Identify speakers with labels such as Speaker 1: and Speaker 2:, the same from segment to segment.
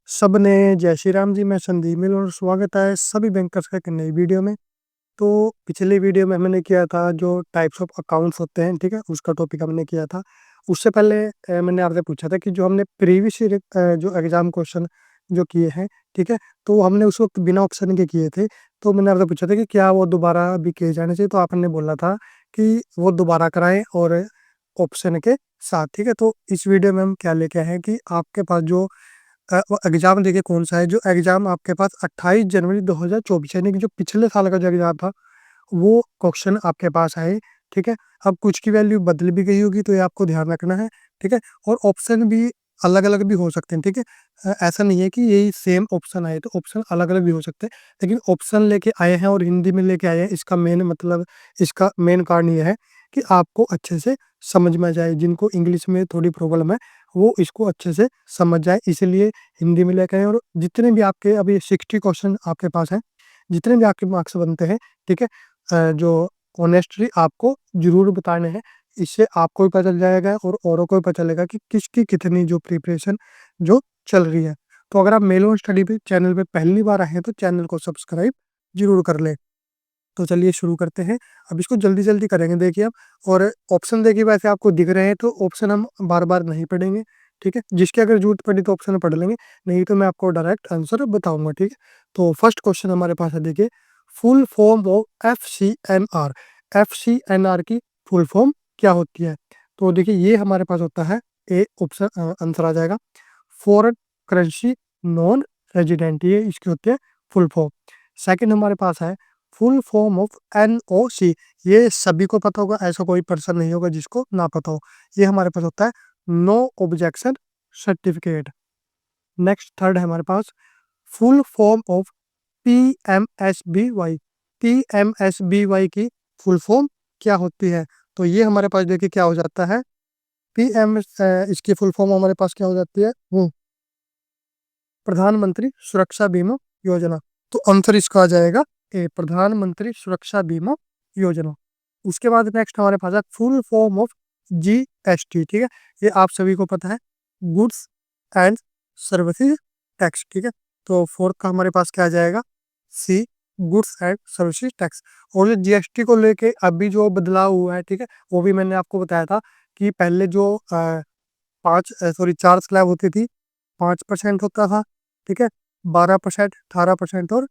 Speaker 1: सबने जय श्री राम जी। मैं संदीप मिल और स्वागत है सभी बैंकर्स का एक नई वीडियो में। तो पिछली वीडियो में हमने किया था जो टाइप्स ऑफ अकाउंट्स होते हैं, ठीक है, उसका टॉपिक हमने किया था। उससे पहले मैंने आपसे पूछा था कि जो हमने प्रीवियस जो एग्जाम क्वेश्चन जो किए हैं, ठीक है, तो हमने उस वक्त बिना ऑप्शन के किए थे। तो मैंने आपसे पूछा था कि क्या वो दोबारा भी किए जाने चाहिए, तो आपने बोला था कि वो दोबारा कराएं और ऑप्शन के साथ, ठीक है। तो इस वीडियो में हम क्या लेके आए हैं कि आपके पास जो वो एग्जाम देखिए कौन सा है। जो एग्जाम आपके पास 28 जनवरी 2024 यानी कि जो पिछले साल का जो एग्जाम था, वो क्वेश्चन आपके पास आए, ठीक है। अब कुछ की वैल्यू बदल भी गई होगी, तो ये आपको ध्यान रखना है, ठीक है। और ऑप्शन भी अलग अलग भी हो सकते हैं, ठीक है। ऐसा नहीं है कि यही सेम ऑप्शन आए, तो ऑप्शन अलग अलग भी हो सकते हैं। लेकिन ऑप्शन लेके आए हैं और हिंदी में लेके आए हैं, इसका मेन मतलब, इसका मेन कारण ये है कि आपको अच्छे से समझ में आ जाए। जिनको इंग्लिश में थोड़ी प्रॉब्लम है, वो इसको अच्छे से समझ जाए, इसलिए हिंदी में लेके आए हैं। और जितने भी आपके अभी 60 क्वेश्चन आपके पास हैं, जितने भी आपके मार्क्स बनते हैं, ठीक है, जो ऑनेस्टली आपको जरूर बताने हैं। इससे आपको भी पता चल जाएगा और औरों को भी पता चलेगा कि किसकी कितनी जो प्रिपरेशन जो चल रही है। तो अगर आप मेल ऑन स्टडी पे चैनल पे पहली बार आए हैं, तो चैनल को सब्सक्राइब जरूर कर लें। तो चलिए शुरू करते हैं। अब इसको जल्दी जल्दी करेंगे, देखिए आप। और ऑप्शन देखिए वैसे आपको दिख रहे हैं, तो ऑप्शन हम बार बार नहीं पढ़ेंगे, ठीक है। जिसकी अगर जरूरत पड़ी तो ऑप्शन पढ़ लेंगे, नहीं तो मैं आपको डायरेक्ट आंसर बताऊंगा, ठीक है। तो फर्स्ट क्वेश्चन हमारे पास है, देखिए, full form of FCNR। FCNR की फुल फॉर्म क्या होती है? तो देखिए ये हमारे पास होता है, ए ऑप्शन आंसर आ जाएगा, फॉरेन करेंसी नॉन रेजिडेंट, ये इसकी होती है फुल फॉर्म। सेकंड हमारे पास है फुल फॉर्म ऑफ NOC। ये सभी को पता होगा, ऐसा कोई पर्सन नहीं होगा जिसको ना पता हो। ये हमारे पास होता है no objection certificate. Next third है हमारे पास full form of PMSBY। PMSBY की फुल फॉर्म क्या होती है? तो ये हमारे पास देखिए क्या हो जाता है, पीएम इसकी फुल फॉर्म हमारे पास क्या हो जाती है, प्रधानमंत्री सुरक्षा बीमा योजना। तो आंसर इसका आ जाएगा ए, प्रधानमंत्री सुरक्षा बीमा योजना। उसके बाद नेक्स्ट हमारे पास है फुल फॉर्म ऑफ GST, ठीक है। ये आप सभी को पता है, गुड्स एंड सर्विसेज टैक्स, ठीक है। तो फोर्थ का हमारे पास क्या आ जाएगा, सी, गुड्स एंड सर्विसेज टैक्स। और जो GST को लेके अभी जो बदलाव हुआ है, ठीक है, वो भी मैंने आपको बताया था कि पहले जो 4 स्लैब होती थी, 5% होता था, ठीक है, 12%, 18% और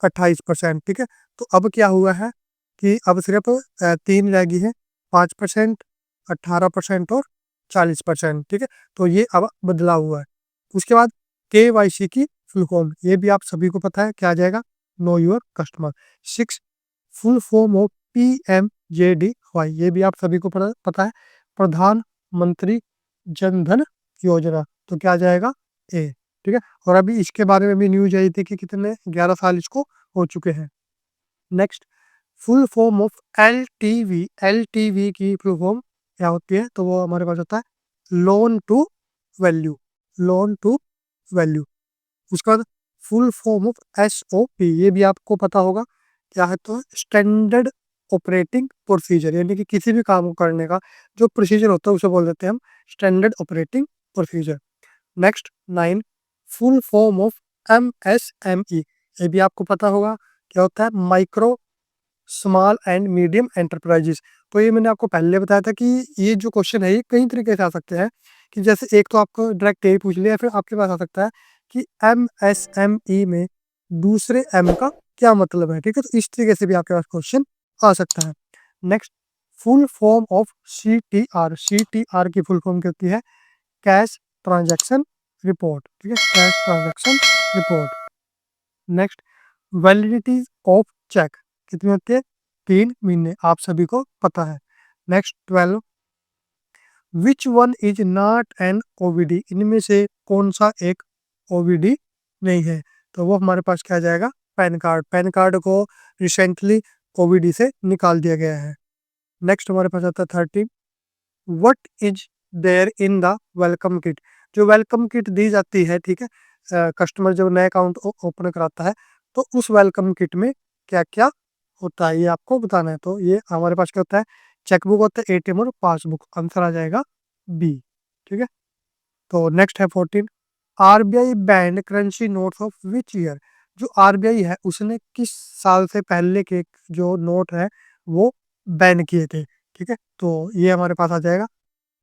Speaker 1: 28%, ठीक है। तो अब क्या हुआ है कि अब सिर्फ 3 रह गई है, 5%, 18% और 40%, ठीक है। तो ये अब बदलाव हुआ है। उसके बाद KYC की फुल फॉर्म, ये भी आप सभी को पता है, क्या आ जाएगा, know your customer. 6 full form of PMJDY, ये भी आप सभी को पता है, प्रधानमंत्री जन धन योजना। तो क्या आ जाएगा, ए, ठीक है। और अभी इसके बारे में भी न्यूज आई थी कि कितने 11 साल इसको हो चुके हैं। Next full form of LTV। LTV की फुल फॉर्म क्या होती है? तो वो हमारे पास होता है loan to value. Loan to value. उसके बाद फुल फॉर्म ऑफ SOP, ये भी आपको पता होगा क्या है, तो स्टैंडर्ड ऑपरेटिंग प्रोसीजर, यानी कि किसी भी काम को करने का जो प्रोसीजर होता है उसे बोल देते हैं हम standard operating procedure. Next 9 full form of MSME, ये भी आपको पता होगा क्या होता है, micro small and medium enterprises. तो ये मैंने आपको पहले बताया था कि ये जो क्वेश्चन है ये कई तरीके से आ सकते हैं, कि जैसे एक तो आपको डायरेक्ट यही पूछ लिया, फिर आपके पास आ सकता है कि MSME में दूसरे M का क्या मतलब है, ठीक है। तो इस तरीके से भी आपके पास क्वेश्चन आ सकता है। Next full form of CTR। CTR की फुल फॉर्म क्या होती है, कैश ट्रांजैक्शन रिपोर्ट, ठीक है, cash transaction report. Next validity of cheque कितनी होती है, 3 महीने, आप सभी को पता है। Next 12 which one is not an OVD, इनमें से कौन सा एक OVD नहीं है? तो वो हमारे पास क्या आ जाएगा, पैन कार्ड। पैन कार्ड को रिसेंटली OVD से निकाल दिया गया है। नेक्स्ट हमारे पास आता है 13 what is there in the welcome kit. जो वेलकम किट दी जाती है, ठीक है, कस्टमर जब नया अकाउंट ओपन कराता है, तो उस वेलकम किट में क्या क्या होता है ये आपको बताना है। तो ये हमारे पास क्या होता है, चेकबुक होता है, ATM और पासबुक। आंसर आ जाएगा बी, ठीक है। तो नेक्स्ट है 14 RBI band currency notes of which year? जो आरबीआई है उसने किस साल से पहले के जो नोट है वो बैन किए थे, ठीक है। तो ये हमारे पास आ जाएगा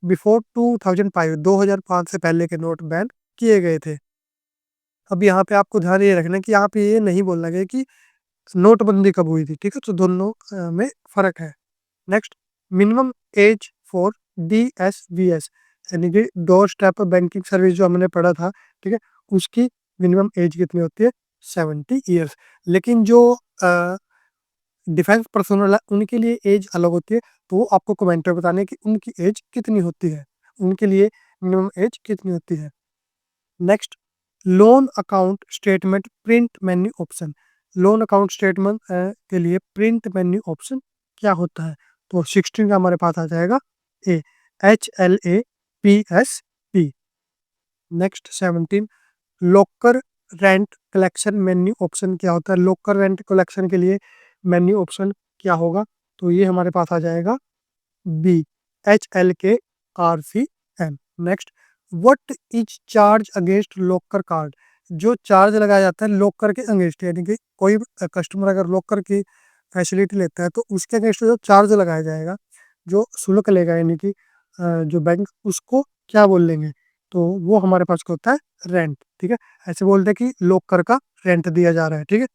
Speaker 1: बिफोर 2005, 2005 से पहले के नोट बैन किए गए थे। अब यहाँ पे आपको ध्यान ये रखना है कि यहाँ पे ये नहीं बोलना गया कि नोटबंदी कब हुई थी, ठीक है। तो दोनों में फर्क है। Next, minimum age for DSBS यानी कि डोर स्टेप बैंकिंग सर्विस जो हमने पढ़ा था, ठीक है, उसकी मिनिमम एज कितनी होती है? 70 ईयर्स। लेकिन जो डिफेंस पर्सनल है उनके लिए एज अलग होती है, तो वो आपको कमेंट में बताने की उनकी एज कितनी होती है, उनके लिए मिनिमम एज कितनी होती है। Next, loan account statement print menu option. Loan account statement के लिए प्रिंट मेन्यू ऑप्शन क्या होता है? तो 16 का हमारे पास आ जाएगा ए, HLAPSP। नेक्स्ट 17, लोकर रेंट कलेक्शन मेन्यू ऑप्शन क्या होता है? लोकर रेंट कलेक्शन के लिए मेन्यू ऑप्शन क्या होगा? तो ये हमारे पास आ जाएगा B, HLKRCM। Next, what is charge against locker card? जो चार्ज लगाया जाता है लोकर के अगेंस्ट, यानी कि कोई कस्टमर अगर लोकर की फैसिलिटी लेता है तो उसके अगेंस्ट जो चार्ज लगाया जाएगा, जो शुल्क लेगा, यानी कि जो बैंक उसको क्या बोल लेंगे? तो वो हमारे पास क्या होता है? रेंट, ठीक है। ऐसे बोलते हैं कि लोकर का रेंट दिया जा रहा है, ठीक है,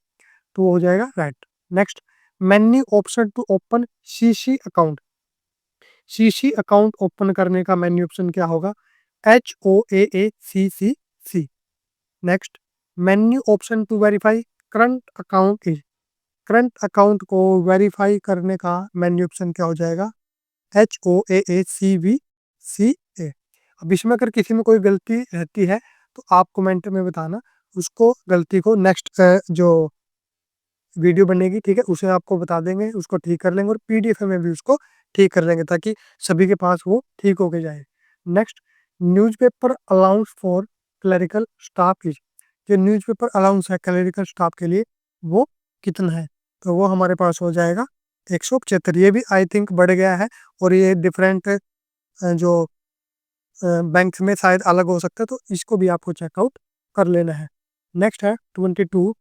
Speaker 1: तो वो हो जाएगा rent. Next, menu option to open CC account. CC account open करने का मेन्यू ऑप्शन क्या होगा? HOAACCC। Next, menu option to verify current account is. Current account को वेरीफाई करने का मेन्यू ऑप्शन क्या हो जाएगा? HOAACVCA। अब इसमें अगर किसी में कोई गलती रहती है तो आप कमेंट में बताना, उसको गलती को नेक्स्ट जो वीडियो बनेगी, ठीक है, उसे आपको बता देंगे, उसको ठीक कर लेंगे और PDF में भी उसको ठीक कर लेंगे ताकि सभी के पास वो ठीक होके जाए। Next, newspaper allowance for clerical staff is. जो न्यूज़पेपर अलाउंस है क्लरिकल स्टाफ के लिए वो कितना है? तो वो हमारे पास हो जाएगा 175। ये भी आई थिंक बढ़ गया है और ये डिफरेंट जो बैंक में शायद अलग हो सकता है, तो इसको भी आपको चेकआउट कर लेना है। नेक्स्ट है 22,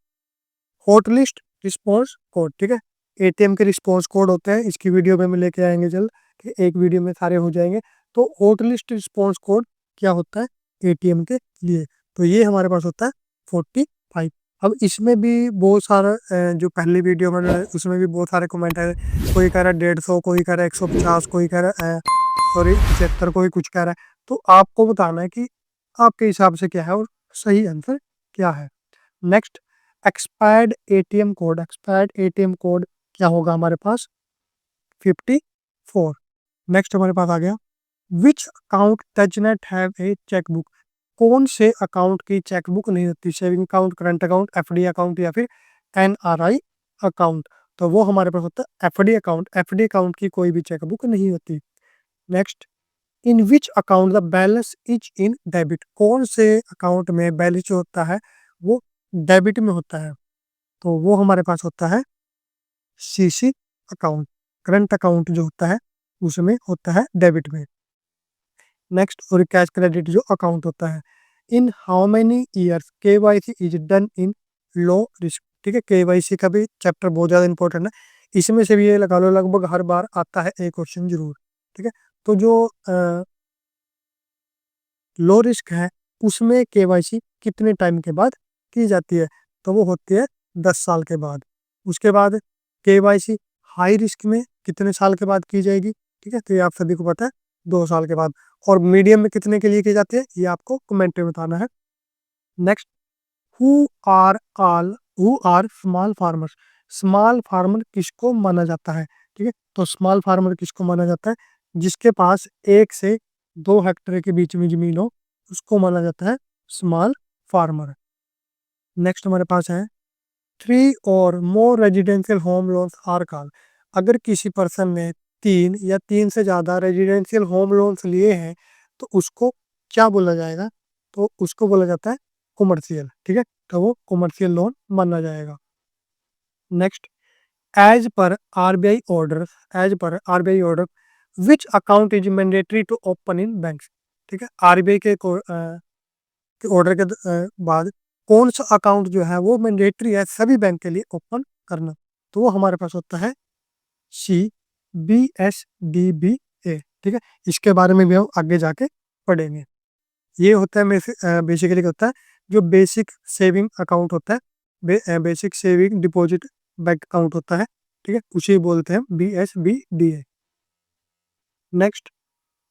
Speaker 1: हॉटलिस्ट रिस्पॉन्स कोड, ठीक है। ATM के रिस्पॉन्स कोड होते हैं, इसकी वीडियो में लेके आएंगे जल्द, कि एक वीडियो में सारे हो जाएंगे। तो हॉटलिस्ट रिस्पॉन्स कोड क्या होता है ATM के लिए? तो ये हमारे पास होता है 45। अब इसमें भी बहुत सारा जो पहली वीडियो में उसमें भी बहुत सारे कमेंट है, कोई कह रहा है 150, कोई कह रहा है 150, कोई कह रहा है सॉरी 75, कोई कुछ कह रहा है। तो आपको बताना है कि आपके हिसाब से क्या है और सही आंसर क्या है। Next, expired ATM code. Expired ATM code क्या होगा हमारे पास? 54। नेक्स्ट हमारे पास आ गया, which account does not have a chequebook. कौन से अकाउंट की चेकबुक नहीं होती? Saving account, current account, FD account या फिर NRI अकाउंट। तो वो हमारे पास होता है FD अकाउंट। FD अकाउंट की कोई भी चेकबुक नहीं होती। Next, in which account the balance is in debit. कौन से अकाउंट में बैलेंस जो होता है वो डेबिट में होता है? तो वो हमारे पास होता है CC अकाउंट। करंट अकाउंट जो होता है उसमें होता है डेबिट में। नेक्स्ट, और कैश क्रेडिट जो अकाउंट होता है, in how many years KYC is done in low risk, ठीक है। KYC का भी चैप्टर बहुत ज़्यादा इंपॉर्टेंट है, इसमें से भी ये लगा लो लगभग हर बार आता है एक क्वेश्चन जरूर, ठीक है। तो जो लो रिस्क है उसमें KYC कितने टाइम के बाद की जाती है? तो वो होती है 10 साल के बाद। उसके बाद KYC हाई रिस्क में कितने साल के बाद की जाएगी? ठीक है, तो ये आप सभी को पता है, 2 साल के बाद। और मीडियम में कितने के लिए की जाती है ये आपको कमेंट में बताना है। Next, who are all who are small farmers. Small farmer किसको माना जाता है? ठीक है, तो स्मॉल फार्मर किसको माना जाता है? जिसके पास 1 से 2 हेक्टेयर के बीच में जमीन हो उसको माना जाता है स्मॉल फार्मर। नेक्स्ट हमारे पास है 3 और more residential home loans are called. अगर किसी पर्सन ने 3 या 3 से ज़्यादा रेजिडेंशियल होम लोन्स लिए हैं तो उसको क्या बोला जाएगा? तो उसको बोला जाता है कमर्शियल, ठीक है, तो वो कमर्शियल लोन माना जाएगा। Next, as per RBI order, as per RBI order which account is mandatory to open in banks. ठीक है, RBI के के ऑर्डर के बाद कौन सा अकाउंट जो है वो मैंडेटरी है सभी बैंक के लिए ओपन करना, तो वो हमारे पास होता है CBSDBA। ठीक है, इसके बारे में भी हम आगे जाके पढ़ेंगे। ये होता है बेसिकली क्या होता है, जो बेसिक सेविंग अकाउंट होता है, basic saving deposit bank account होता है। ठीक है, उसे बोलते हैं BSBDA। Next,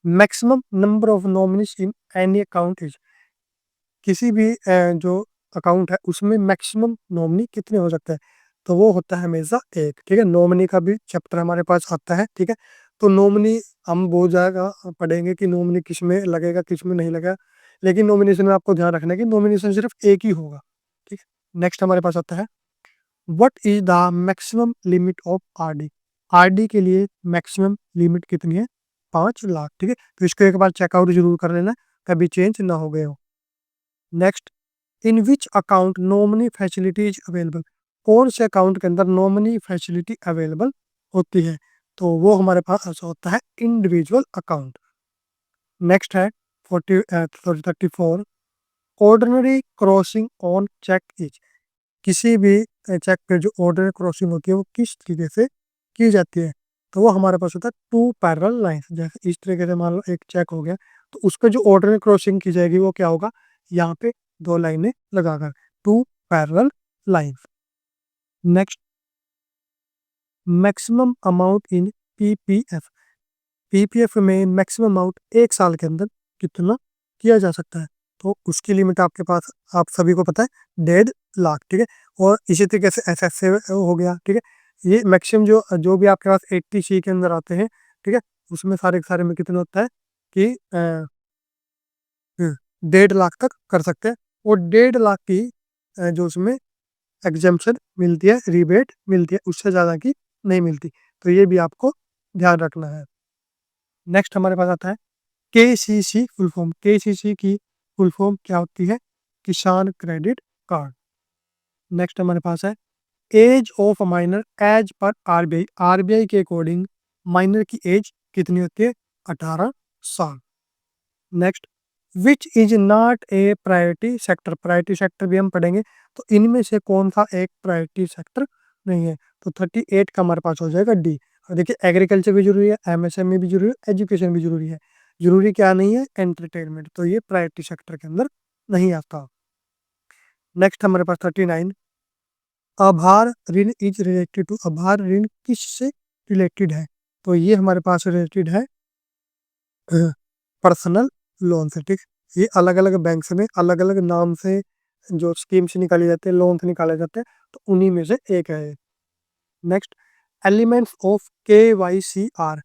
Speaker 1: maximum number of nominees in any account is, किसी भी जो अकाउंट है उसमें मैक्सिमम नॉमिनी कितने हो सकते हैं, तो वो होता है हमेशा एक। ठीक है, नॉमिनी का भी चैप्टर हमारे पास आता है। ठीक है, तो नॉमिनी हम बहुत ज़्यादा पढ़ेंगे कि नॉमिनी किस में लगेगा किस में नहीं लगेगा, लेकिन नॉमिनेशन में आपको ध्यान रखना है कि नॉमिनेशन सिर्फ एक ही होगा। ठीक है, नेक्स्ट हमारे पास आता है what is the maximum limit of RD। RD के लिए मैक्सिमम लिमिट कितनी है, 5 लाख। ठीक है, तो इसको एक बार चेकआउट जरूर कर लेना, कभी चेंज ना हो गए हो। Next, in which account nominee facility is available, कौन से अकाउंट के अंदर नॉमिनी फैसिलिटी अवेलेबल होती है, तो वो हमारे पास होता है इंडिविजुअल अकाउंट। नेक्स्ट है 34, ordinary crossing on cheque is, किसी भी चेक पे जो ऑर्डिनरी क्रॉसिंग होती है वो किस तरीके से की जाती है, तो वो हमारे पास होता है 2 पैरेलल लाइंस। जैसे इस तरीके से मान लो एक चेक हो गया, तो उस पर जो ऑर्डिनरी क्रॉसिंग की जाएगी वो क्या होगा, यहाँ पे 2 लाइनें लगाकर 2 parallel lines. Next, maximum amount in PPF, PPF में मैक्सिमम अमाउंट एक साल के अंदर कितना किया जा सकता है, तो उसकी लिमिट आपके पास, आप सभी को पता है, 1.5 लाख। ठीक है, और इसी तरीके से SS हो गया। ठीक है, ये मैक्सिमम जो जो भी आपके पास 80C के अंदर आते हैं, ठीक है, उसमें सारे के सारे में कितना होता है कि 1.5 लाख तक कर सकते हैं, और 1.5 लाख की जो उसमें एग्जेम्पशन मिलती है, रिबेट मिलती है, उससे ज़्यादा की नहीं मिलती, तो ये भी आपको ध्यान रखना है। नेक्स्ट हमारे पास आता है KCC फुल फॉर्म। KCC की फुल फॉर्म क्या होती है, किसान क्रेडिट कार्ड। नेक्स्ट हमारे पास है age of minor as per RBI, RBI के अकॉर्डिंग माइनर की एज कितनी होती है, 18 साल। Next, which is not a priority sector, priority sector भी हम पढ़ेंगे, तो इनमें से कौन सा एक प्रायोरिटी सेक्टर नहीं है, तो 38 का हमारे पास हो जाएगा D। और देखिए, एग्रीकल्चर भी जरूरी है, MSME भी जरूरी है, एजुकेशन भी जरूरी है। जरूरी क्या नहीं है, एंटरटेनमेंट, तो ये प्रायोरिटी सेक्टर के अंदर नहीं आता। नेक्स्ट हमारे पास 39, आभार ऋण इज रिलेटेड टू, आभार ऋण किससे रिलेटेड है, तो ये हमारे पास रिलेटेड है पर्सनल लोन से। ठीक, ये अलग अलग बैंक में अलग अलग नाम से जो स्कीम्स निकाली जाते हैं, लोन निकाले जाते हैं, तो उन्हीं में से एक है। Next, elements of KYC are,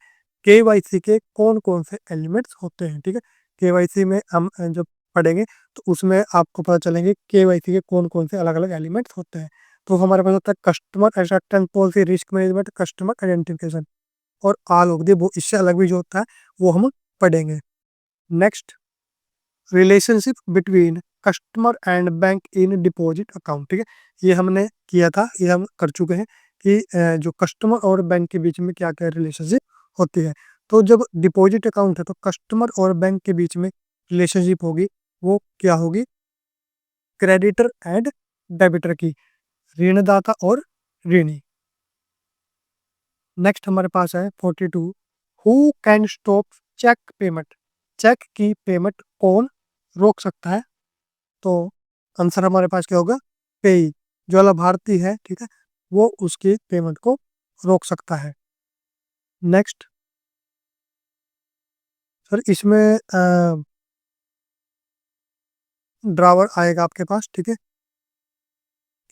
Speaker 1: KYC के कौन कौन से एलिमेंट्स होते हैं। ठीक है, KYC में हम जब पढ़ेंगे तो उसमें आपको पता चलेंगे KYC के कौन कौन से अलग अलग एलिमेंट्स होते हैं। तो हमारे पास होता है customer acceptance policy, risk management, customer identification, और आल ऑफ दी, वो इससे अलग भी जो होता है वो हम पढ़ेंगे। Next, relationship between customer and bank in deposit account. ठीक है, ये हमने किया था, ये हम कर चुके हैं कि जो कस्टमर और बैंक के बीच में क्या क्या रिलेशनशिप होती है। तो जब डिपॉजिट अकाउंट है तो कस्टमर और बैंक के बीच में रिलेशनशिप होगी, वो क्या होगी, क्रेडिटर एंड डेबिटर की, ऋणदाता और ऋणी। नेक्स्ट हमारे पास है 42, who can stop cheque payment, cheque की पेमेंट कौन रोक सकता है, तो आंसर हमारे पास क्या होगा, पेई, जो लाभार्थी है, ठीक है, वो उसकी पेमेंट को रोक सकता है। नेक्स्ट सर, इसमें ड्रावर आएगा आपके पास। ठीक है,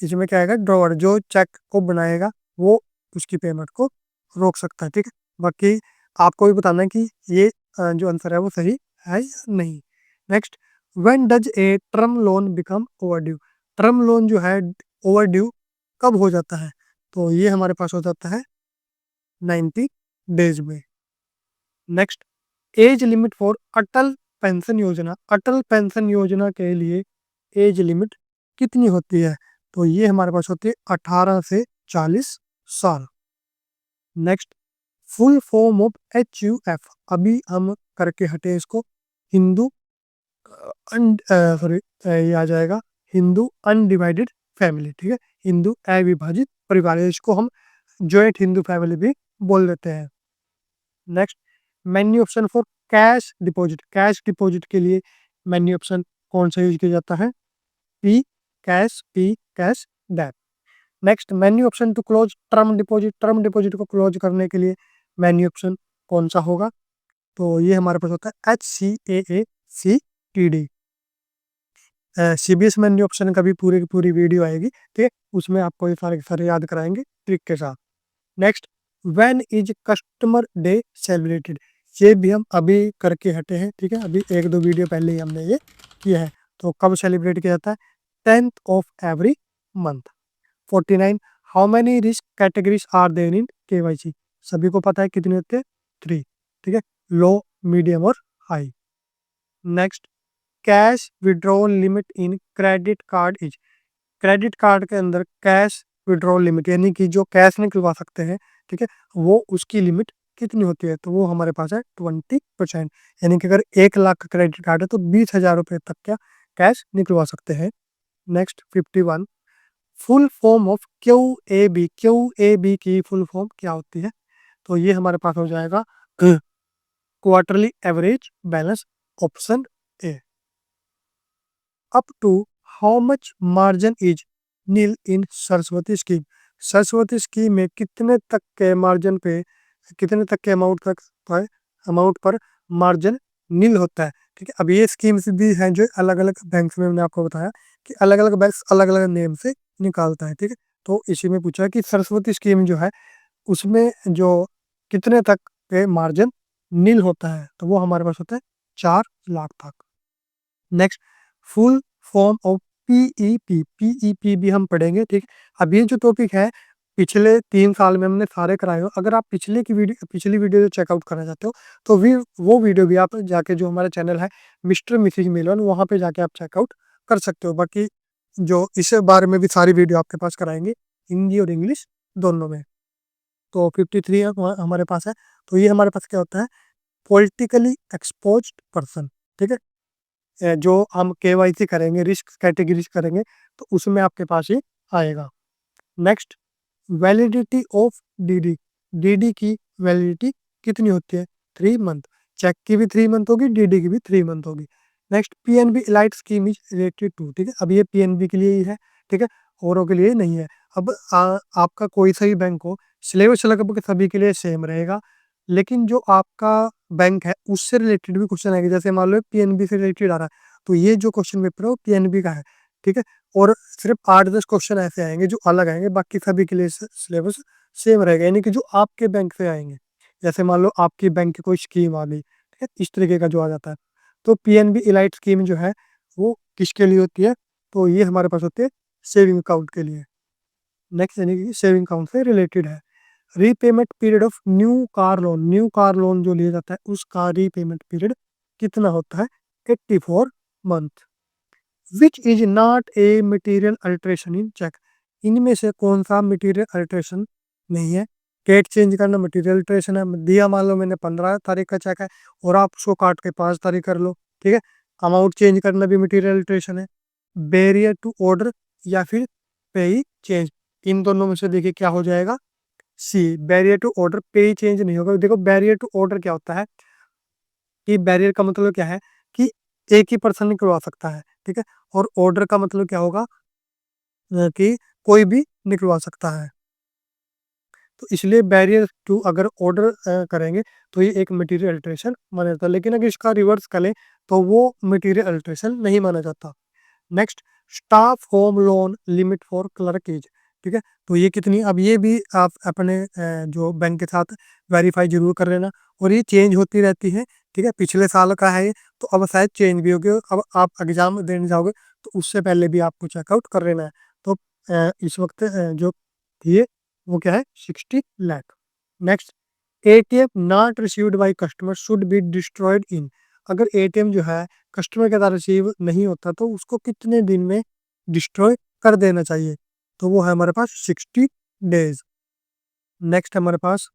Speaker 1: इसमें क्या आएगा, ड्रावर, जो चेक को बनाएगा वो उसकी पेमेंट को रोक सकता है। ठीक है, बाकी आपको भी बताना है कि ये जो आंसर है वो सही है या नहीं। Next, when does a term loan become overdue, term loan जो है ओवरड्यू कब हो जाता है, तो ये हमारे पास हो जाता है 90 डेज में। Next, age limit for Atal pension योजना, अटल पेंशन योजना के लिए एज लिमिट कितनी होती है, तो ये हमारे पास होती है 18 से 40 साल। Next, full form of HUF, अभी हम करके हटे इसको, हिंदू सॉरी, ये आ जाएगा हिंदू अनडिवाइडेड फैमिली, ठीक है, हिंदू अविभाजित परिवार, इसको हम जॉइंट हिंदू फैमिली भी बोल देते हैं। Next, menu option for cash deposit के लिए मेन्यू ऑप्शन कौन सा यूज किया जाता है? पी कैश डैप। Next, menu option to close term deposit को क्लोज करने के लिए मेन्यू ऑप्शन कौन सा होगा? तो ये हमारे पास होता है HCAACTD। CBS मेन्यू ऑप्शन का भी पूरी की पूरी वीडियो आएगी, ठीक है, उसमें आपको ये सारे के सारे याद कराएंगे ट्रिक के साथ। Next, when is customer day celebrated? ये भी हम अभी करके हटे हैं, ठीक है, अभी 1-2 वीडियो पहले ही हमने ये किया है। तो कब सेलिब्रेट किया जाता है? 10th of every month. 49, how many risk categories are there in KYC? सभी को पता है कितने होते हैं? 3, ठीक है, लो, मीडियम और high. Next, cash withdrawal limit in credit card is? Credit card के अंदर कैश विड्रॉल लिमिट यानी कि जो कैश निकलवा सकते हैं, ठीक है, वो उसकी लिमिट कितनी होती है? तो वो हमारे पास है 20%। यानी कि अगर 1 लाख का क्रेडिट कार्ड है तो 20,000 रुपये तक का कैश निकलवा सकते हैं। Next, 51, full form of QAB की फुल फॉर्म क्या होती है? तो ये हमारे पास हो जाएगा quarterly average balance, option A. Up to how much margin is nil in Saraswati scheme? Saraswati scheme में कितने तक के मार्जिन पे, कितने तक के अमाउंट पर मार्जिन नील होता है? ठीक है, अब ये स्कीम्स भी हैं जो अलग अलग बैंक्स में, मैंने आपको बताया कि अलग अलग बैंक अलग अलग नेम से निकालता है, ठीक है। तो इसी में पूछा कि सरस्वती स्कीम जो है उसमें जो कितने तक के मार्जिन नील होता है, तो वो हमारे पास होता है 4 लाख तक। Next, full form of PEP भी हम पढ़ेंगे, ठीक। अब ये जो टॉपिक है पिछले 3 साल में हमने सारे कराए हो। अगर आप पिछली वीडियो जो चेकआउट करना चाहते हो तो वो वीडियो भी आप जाके, जो हमारा चैनल है मिस्टर मिसिज मिलन, वहाँ पे जाके आप चेकआउट कर सकते हो। बाकी जो इस बारे में भी सारी वीडियो आपके पास कराएंगे, हिंदी और इंग्लिश दोनों में। तो 53 हमारे पास है। तो ये हमारे पास क्या होता है? पॉलिटिकली एक्सपोज्ड पर्सन, ठीक है। जो हम KYC करेंगे, रिस्क कैटेगरीज करेंगे, तो उसमें आपके पास ये आएगा। Next, validity of DD। DD की वैलिडिटी कितनी होती है? 3 मंथ। चेक की भी 3 मंथ होगी, DD की भी 3 मंथ होगी। Next, PNB elite scheme is related to, ठीक है। अब ये PNB के लिए ही है, ठीक है, औरों के लिए नहीं है। अब आपका कोई सा भी बैंक हो, सिलेबस लगभग सभी के लिए सेम रहेगा, लेकिन जो आपका बैंक है उससे रिलेटेड भी क्वेश्चन आएंगे। जैसे मान लो PNB से रिलेटेड आ रहा है, तो ये जो क्वेश्चन पेपर है वो PNB का है, ठीक है। और सिर्फ 8-10 क्वेश्चन ऐसे आएंगे जो अलग आएंगे, बाकी सभी के लिए सिलेबस सेम रहेगा, यानी कि जो आपके बैंक से आएंगे। जैसे मान लो आपकी बैंक की कोई स्कीम आ गई, ठीक है, इस तरीके का जो आ जाता है। तो PNB इलाइट स्कीम जो है वो किसके लिए होती है? तो ये हमारे पास होती है सेविंग अकाउंट के लिए। नेक्स्ट, यानी कि सेविंग अकाउंट से रिलेटेड है। Repayment period of new car loan जो लिया जाता है उसका रीपेमेंट पीरियड कितना होता है? 84 month. Which is not a material alteration in cheque? इनमें से कौन सा मटेरियल अल्ट्रेशन नहीं है? डेट चेंज करना मटेरियल अल्ट्रेशन है। दिया मान लो मैंने 15 तारीख का चेक है और आप उसको काट के 5 तारीख कर लो, ठीक है। अमाउंट चेंज करना भी मटेरियल अल्ट्रेशन है। बैरियर टू ऑर्डर या फिर पे चेंज, इन दोनों में से देखिए क्या हो जाएगा? सी, बैरियर टू ऑर्डर। पे चेंज नहीं होगा। देखो बैरियर टू ऑर्डर क्या होता है कि बैरियर का मतलब क्या है कि एक ही पर्सन निकलवा सकता है, ठीक है। और ऑर्डर का मतलब क्या होगा कि कोई भी निकलवा सकता है। तो इसलिए बैरियर टू अगर ऑर्डर करेंगे तो ये एक मटेरियल अल्ट्रेशन माना जाता है, लेकिन अगर इसका रिवर्स करें तो वो मटेरियल अल्ट्रेशन नहीं माना जाता। Next, staff home loan limit for clerk age, ठीक है। तो ये कितनी, अब ये भी आप अपने जो बैंक के साथ वेरीफाई जरूर कर लेना, और ये चेंज होती रहती है, ठीक है। पिछले साल का है ये, तो अब शायद चेंज भी होगी। अब आप एग्जाम देने जाओगे तो उससे पहले भी आपको चेकआउट कर लेना है। तो इस वक्त जो ये वो क्या है? 60 lakh. Next, ATM not received by customer should be destroyed in. अगर ATM जो है कस्टमर के द्वारा रिसीव नहीं होता तो उसको कितने दिन में डिस्ट्रॉय कर देना चाहिए? तो वो है हमारे पास 60 डेज। नेक्स्ट हमारे पास,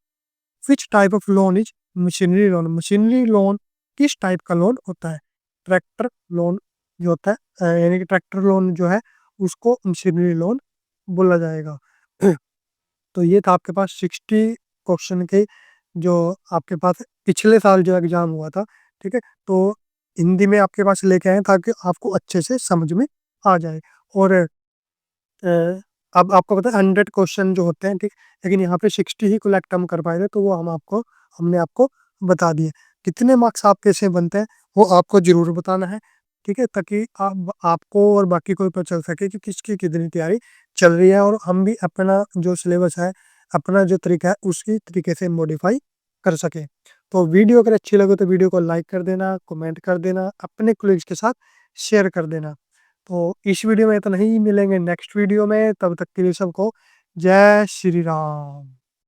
Speaker 1: which type of loan is machinery loan? Machinery loan किस टाइप का लोन होता है? ट्रैक्टर लोन जो होता है, यानी कि ट्रैक्टर लोन जो है उसको मशीनरी लोन बोला जाएगा। तो ये था आपके पास 60 क्वेश्चन के जो आपके पास पिछले साल जो एग्जाम हुआ था, ठीक है। तो हिंदी में आपके पास लेके आए ताकि आपको अच्छे से समझ में आ जाए। और अ, अब आपको पता है 100 क्वेश्चन जो होते हैं, ठीक, लेकिन यहाँ पे 60 ही कलेक्ट हम कर पाए थे, तो वो हमने आपको बता दिए। कितने मार्क्स आपके से बनते हैं वो आपको जरूर बताना है, ठीक है, ताकि आपको और बाकी को पता चल सके कि किसकी कितनी तैयारी चल रही है, और हम भी अपना जो सिलेबस है, अपना जो तरीका है उसी तरीके से मॉडिफाई कर सके। तो वीडियो अगर अच्छी लगे तो वीडियो को लाइक कर देना, कमेंट कर देना, अपने कोलीग्स के साथ शेयर कर देना। तो इस वीडियो में इतना ही, मिलेंगे नेक्स्ट वीडियो में, तब तक के लिए सबको जय श्री राम।